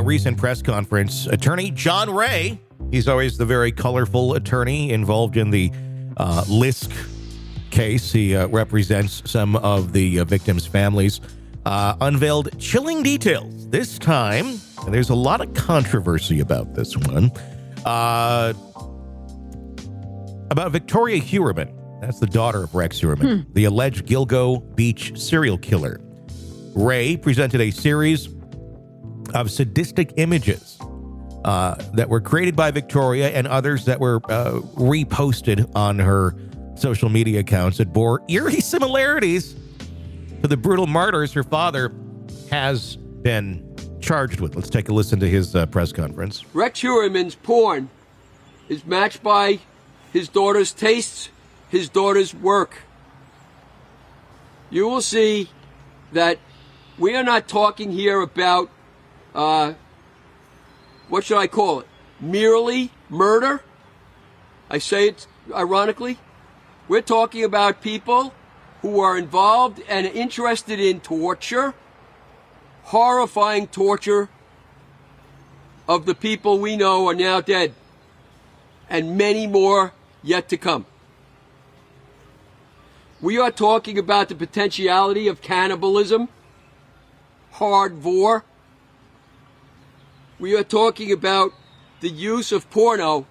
recent press conference, attorney John Ray, he's always the very colorful attorney involved in the Lisk case. He represents some of the victims' families, unveiled chilling details this time, and there's a lot of controversy about this one, about Victoria Heuermann. That's the daughter of Rex Heuermann, the alleged Gilgo Beach serial killer. Ray presented a series of sadistic images that were created by Victoria and others that were reposted on her social media accounts that bore eerie similarities to the brutal murders her father has been charged with. Let's take a listen to his press conference. Rex Heuermann's porn is matched by his daughter's tastes, his daughter's work. You will see that we are not talking here about, what should I call it? Merely murder? I say it ironically. We're talking about people who are involved and interested in torture, horrifying torture of the people we know are now dead, and many more yet to come. We are talking about the potentiality of cannibalism, hardcore. We are talking about the use of porno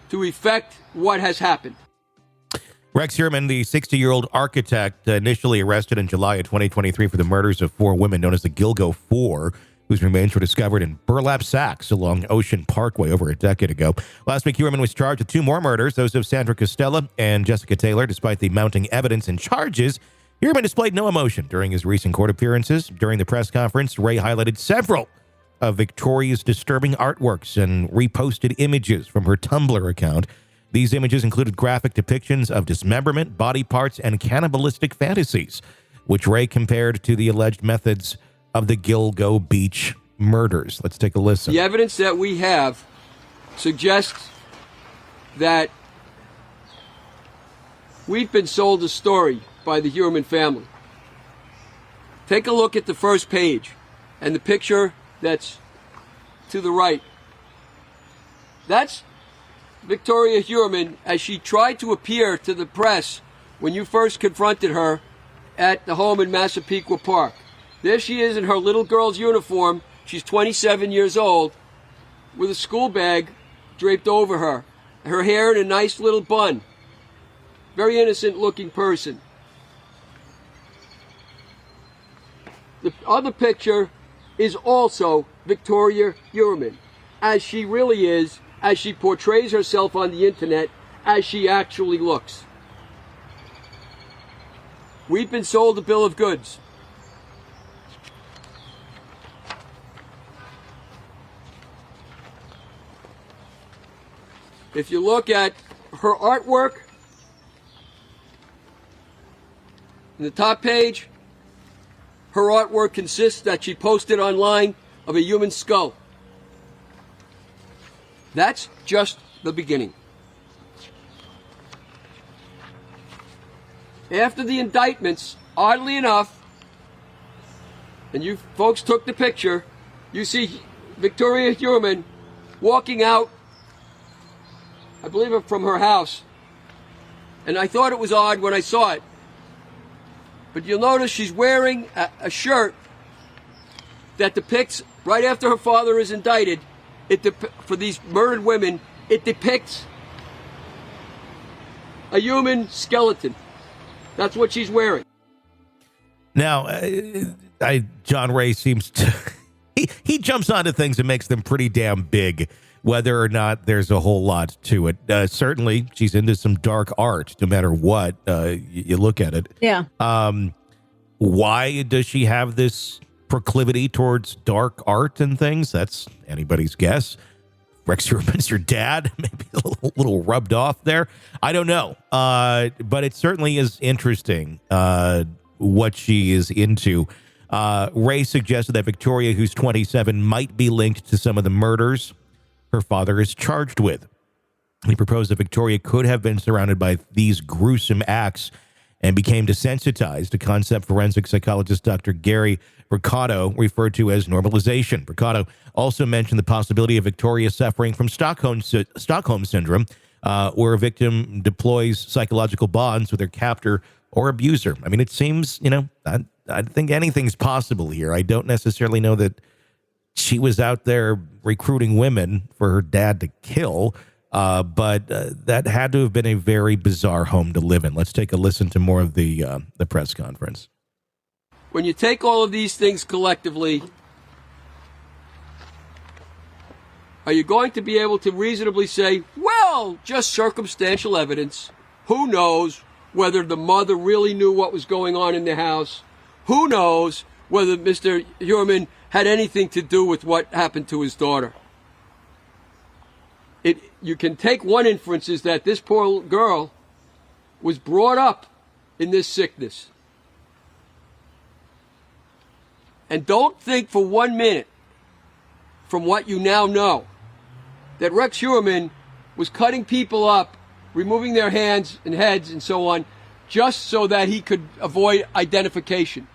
to effect what has happened. Rex Heuermann, the 60-year-old architect, initially arrested in July of 2023 for the murders of 4 women known as the Gilgo Four, whose remains were discovered in burlap sacks along Ocean Parkway over a decade ago. Last week, Heuermann was charged with 2 more murders, those of Sandra Costilla and Jessica Taylor. Despite the mounting evidence and charges, Heuermann displayed no emotion during his recent court appearances. During the press conference, Ray highlighted several of Victoria's disturbing artworks and reposted images from her Tumblr account. These images included graphic depictions of dismemberment, body parts, and cannibalistic fantasies, which Ray compared to the alleged methods of the Gilgo Beach murders. Let's take a listen. The evidence that we have suggests that we've been sold a story by the Heuermann family. Take a look at the first page and the picture that's to the right. That's Victoria Heuermann as she tried to appear to the press when you first confronted her at the home in Massapequa Park. There she is in her little girl's uniform. She's 27 years old with a school bag draped over her. Her hair in a nice little bun. Very innocent looking person. The other picture is also Victoria Heuermann, as she really is, as she portrays herself on the internet, as she actually looks. We've been sold a bill of goods. If you look at her artwork, in the top page, her artwork consists that she posted online of a human skull. That's just the beginning. After the indictments, oddly enough, and you folks took the picture, you see Victoria Heuermann walking out, I believe from her house. And I thought it was odd when I saw it. But you'll notice she's wearing a shirt that depicts, right after her father is indicted, for these murdered women, it depicts a human skeleton. That's what she's wearing. Now, John Ray seems to... he jumps onto things and makes them pretty damn big, whether or not there's a whole lot to it. Certainly, she's into some dark art, no matter what you look at it. Yeah. Why does she have this proclivity towards dark art and things? That's anybody's guess. Rex Heuermann's your dad, maybe a little rubbed off there. I don't know. But it certainly is interesting what she is into. Ray suggested that Victoria, who's 27, might be linked to some of the murders her father is charged with. He proposed that Victoria could have been surrounded by these gruesome acts and became desensitized, a concept forensic psychologist Dr. Gary Mercado referred to as normalization. Mercado also mentioned the possibility of Victoria suffering from Stockholm syndrome, where a victim deploys psychological bonds with their captor or abuser. I mean, it seems, I think anything's possible here. I don't necessarily know that she was out there recruiting women for her dad to kill, but that had to have been a very bizarre home to live in. Let's take a listen to more of the press conference. When you take all of these things collectively, are you going to be able to reasonably say, well, just circumstantial evidence? Who knows whether the mother really knew what was going on in the house? Who knows whether Mr. Heuermann had anything to do with what happened to his daughter? You can take one inference is that this poor girl was brought up in this sickness. And don't think for 1 minute, from what you now know, that Rex Heuermann was cutting people up, removing their hands and heads and so on, just so that he could avoid identification.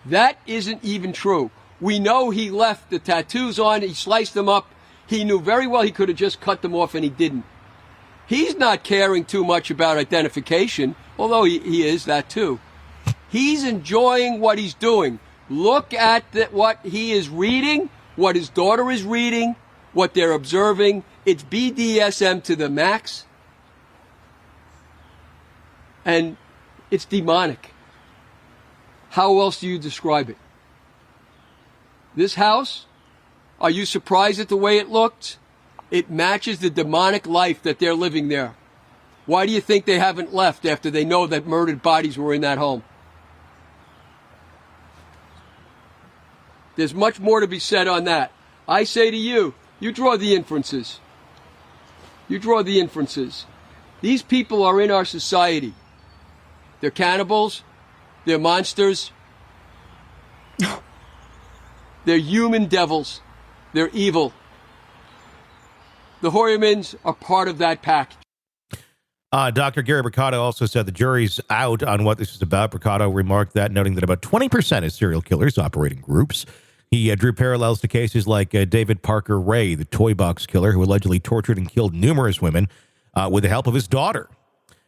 That isn't even true. We know he left the tattoos on, he sliced them up. He knew very well he could have just cut them off and he didn't. He's not caring too much about identification, although he is that too. He's enjoying what he's doing. Look at what he is reading, what his daughter is reading, what they're observing. It's BDSM to the max. And it's demonic. How else do you describe it? This house, are you surprised at the way it looked? It matches the demonic life that they're living there. Why do you think they haven't left after they know that murdered bodies were in that home? There's much more to be said on that. I say to you, you draw the inferences. You draw the inferences. These people are in our society. They're cannibals. They're monsters. They're human devils. They're evil. The Heuermanns are part of that package. Dr. Gary Mercado also said the jury's out on what this is about. Mercado remarked that, noting that about 20% of serial killers operate in groups. He drew parallels to cases like David Parker Ray, the toy box killer who allegedly tortured and killed numerous women with the help of his daughter.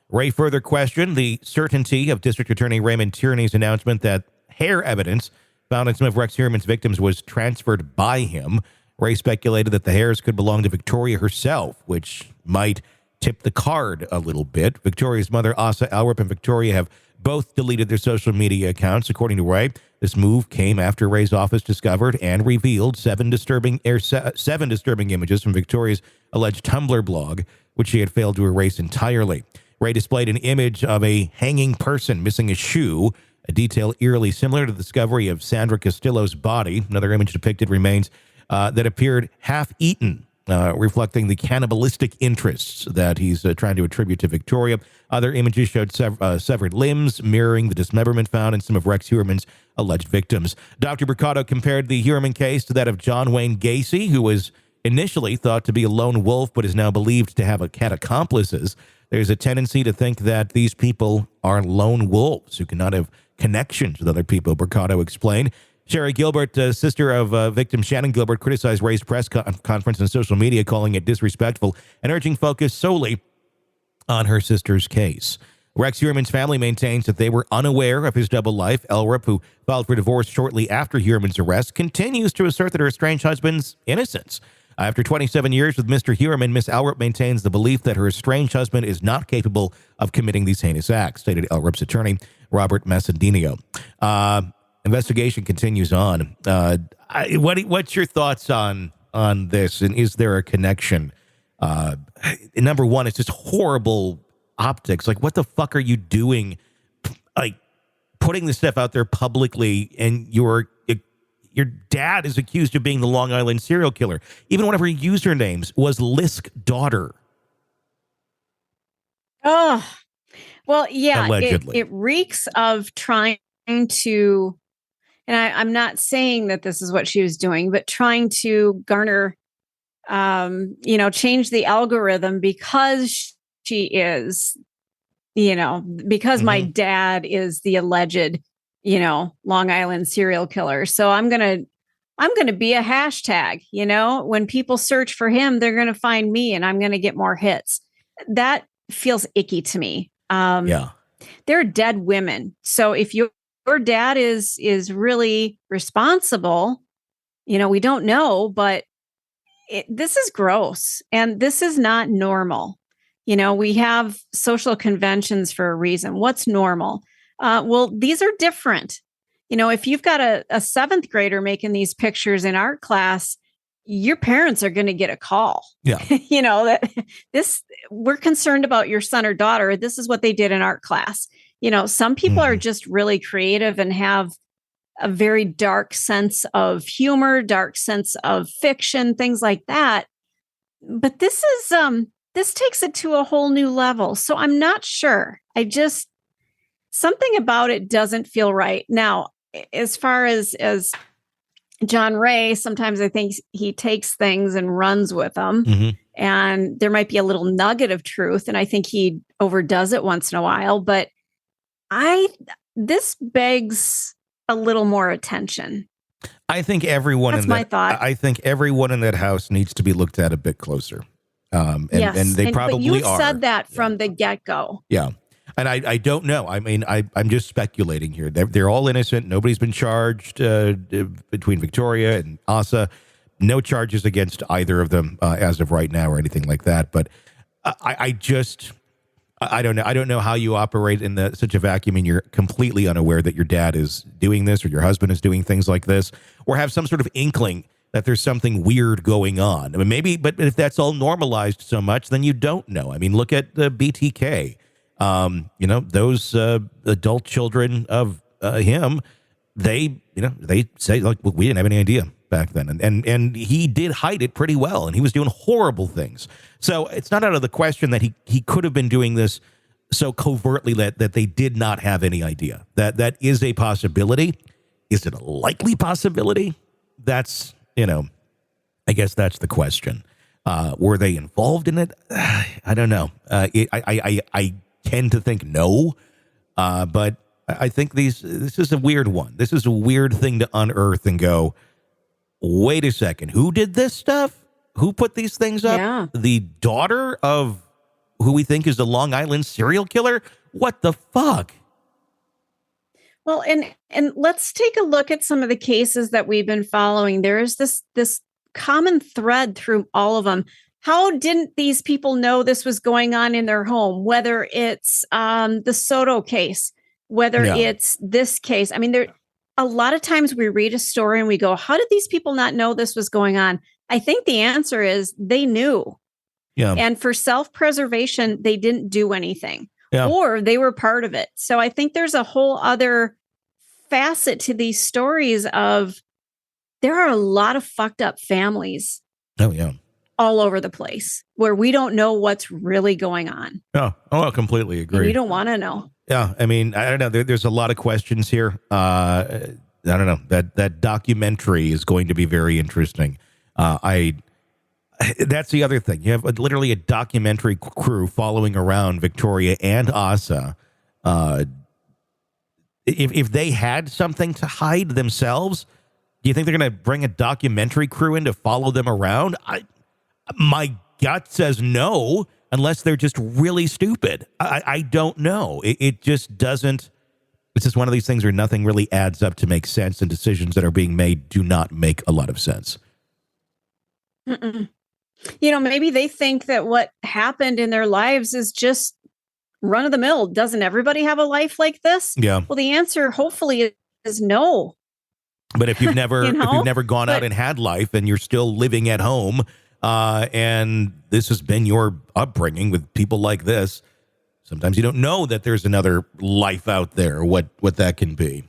Ray further questioned the certainty of District Attorney Raymond Tierney's announcement that hair evidence found in some of Rex Heuermann's victims was transferred by him. Ray speculated that the hairs could belong to Victoria herself, which might tip the card a little bit. Victoria's mother, Asa Elrup, and Victoria have both deleted their social media accounts. According to Ray, this move came after Ray's office discovered and revealed seven disturbing images from Victoria's alleged Tumblr blog, which she had failed to erase entirely. Ray displayed an image of a hanging person missing a shoe, a detail eerily similar to the discovery of Sandra Costillo's body. Another image depicted remains that appeared half-eaten, reflecting the cannibalistic interests that he's trying to attribute to Victoria. Other images showed severed limbs, mirroring the dismemberment found in some of Rex Heuermann's alleged victims. Dr. Mercado compared the Heuermann case to that of John Wayne Gacy, who was initially thought to be a lone wolf, but is now believed to have had accomplices. There's a tendency to think that these people are lone wolves who cannot have connections with other people, Mercado explained. Sherry Gilbert, sister of victim Shannon Gilbert, criticized Ray's press conference on social media, calling it disrespectful and urging focus solely on her sister's case. Rex Heuermann's family maintains that they were unaware of his double life. Elrup, who filed for divorce shortly after Heuermann's arrest, continues to assert that her estranged husband's innocence. After 27 years with Mr. Heuermann, Miss Elrup maintains the belief that her estranged husband is not capable of committing these heinous acts, stated Elrup's attorney, Robert Massandino. Investigation continues on. What's your thoughts on this, and is there a connection? Number one, it's just horrible optics. Like, what the fuck are you doing? Like, putting this stuff out there publicly, and your dad is accused of being the Long Island serial killer. Even one of her usernames was Lisk Daughter. Oh, well, yeah, allegedly. It reeks of trying to, and I'm not saying that this is what she was doing, but trying to garner, change the algorithm because she is because my dad is the alleged, Long Island serial killer. So I'm going to be a hashtag, when people search for him, they're going to find me and I'm going to get more hits. That feels icky to me. Yeah. They're dead women. So if your dad is really responsible, we don't know, but this is gross and this is not normal. We have social conventions for a reason. What's normal? Well, these are different. If you've got a seventh grader making these pictures in art class, your parents are going to get a call. Yeah. that we're concerned about your son or daughter. This is what they did in art class. Some people are just really creative and have a very dark sense of humor, dark sense of fiction, things like that. But this takes it to a whole new level. So I'm not sure. Something about it doesn't feel right. Now, as far as John Ray, sometimes I think he takes things and runs with them. And there might be a little nugget of truth. And I think he overdoes it once in a while. But this begs a little more attention. I think everyone That's my thought. I think everyone in that house needs to be looked at a bit closer. And they probably but you've are. said that from the get-go. Yeah. And I don't know. I mean, I'm just speculating here. They're all innocent. Nobody's been charged between Victoria and Asa. No charges against either of them as of right now or anything like that. But I don't know. I don't know how you operate in such a vacuum and you're completely unaware that your dad is doing this or your husband is doing things like this or have some sort of inkling that there's something weird going on. I mean, maybe, but if that's all normalized so much, then you don't know. I mean, look at the BTK. Those adult children of him, they say, like, well, we didn't have any idea back then. And he did hide it pretty well, and he was doing horrible things. So it's not out of the question that he could have been doing this so covertly that they did not have any idea. That is a possibility. Is it a likely possibility? That's, I guess that's the question. Were they involved in it? I don't know. I tend to think no, but I think this is a weird one. This is a weird thing to unearth and go, wait a second, who did this stuff? Who put these things up? Yeah. The daughter of who we think is the Long Island serial killer? What the fuck? Well, and let's take a look at some of the cases that we've been following. There is this common thread through all of them. How didn't these people know this was going on in their home? Whether it's the Soto case, whether it's this case. I mean, a lot of times we read a story and we go, how did these people not know this was going on? I think the answer is they knew. Yeah. And for self-preservation, they didn't do anything. Yeah. Or they were part of it. So I think there's a whole other facet to these stories of there are a lot of fucked up families. Oh, yeah. All over the place where we don't know what's really going on. Oh, I completely agree. And you don't want to know. Yeah. I mean, I don't know. There's a lot of questions here. I don't know. That documentary is going to be very interesting. That's the other thing. You have literally a documentary crew following around Victoria and Asa. If they had something to hide themselves, do you think they're going to bring a documentary crew in to follow them around? My gut says no, unless they're just really stupid. I don't know. It just doesn't. It's just one of these things where nothing really adds up to make sense, and decisions that are being made do not make a lot of sense. Mm-mm. Maybe they think that what happened in their lives is just run of the mill. Doesn't everybody have a life like this? Yeah. Well, the answer hopefully is no. But if you've never if you've never gone out and had life and you're still living at home, and this has been your upbringing with people like this, sometimes you don't know that there's another life out there, what that can be.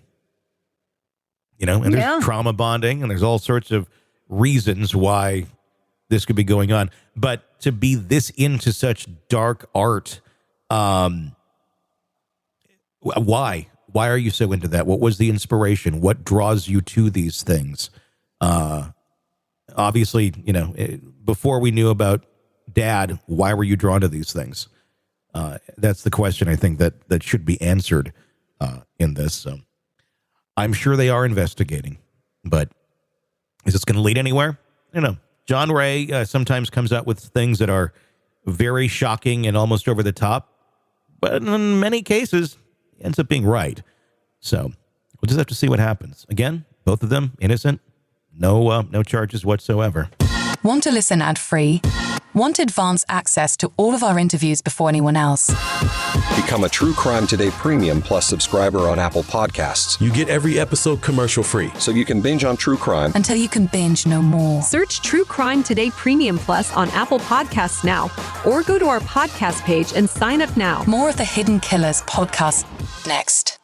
And there's trauma bonding and there's all sorts of reasons why this could be going on. But to be this into such dark art, why? Why are you so into that? What was the inspiration? What draws you to these things? Obviously, before we knew about Dad, why were you drawn to these things? That's the question I think that should be answered in this. So I'm sure they are investigating, but is this going to lead anywhere? I don't know. John Ray sometimes comes out with things that are very shocking and almost over the top, but in many cases, he ends up being right. So we'll just have to see what happens. Again, both of them innocent, no charges whatsoever. Want to listen ad-free? Want advance access to all of our interviews before anyone else? Become a True Crime Today Premium Plus subscriber on Apple Podcasts. You get every episode commercial-free. So you can binge on true crime until you can binge no more. Search True Crime Today Premium Plus on Apple Podcasts now, or go to our podcast page and sign up now. More of the Hidden Killers podcast next.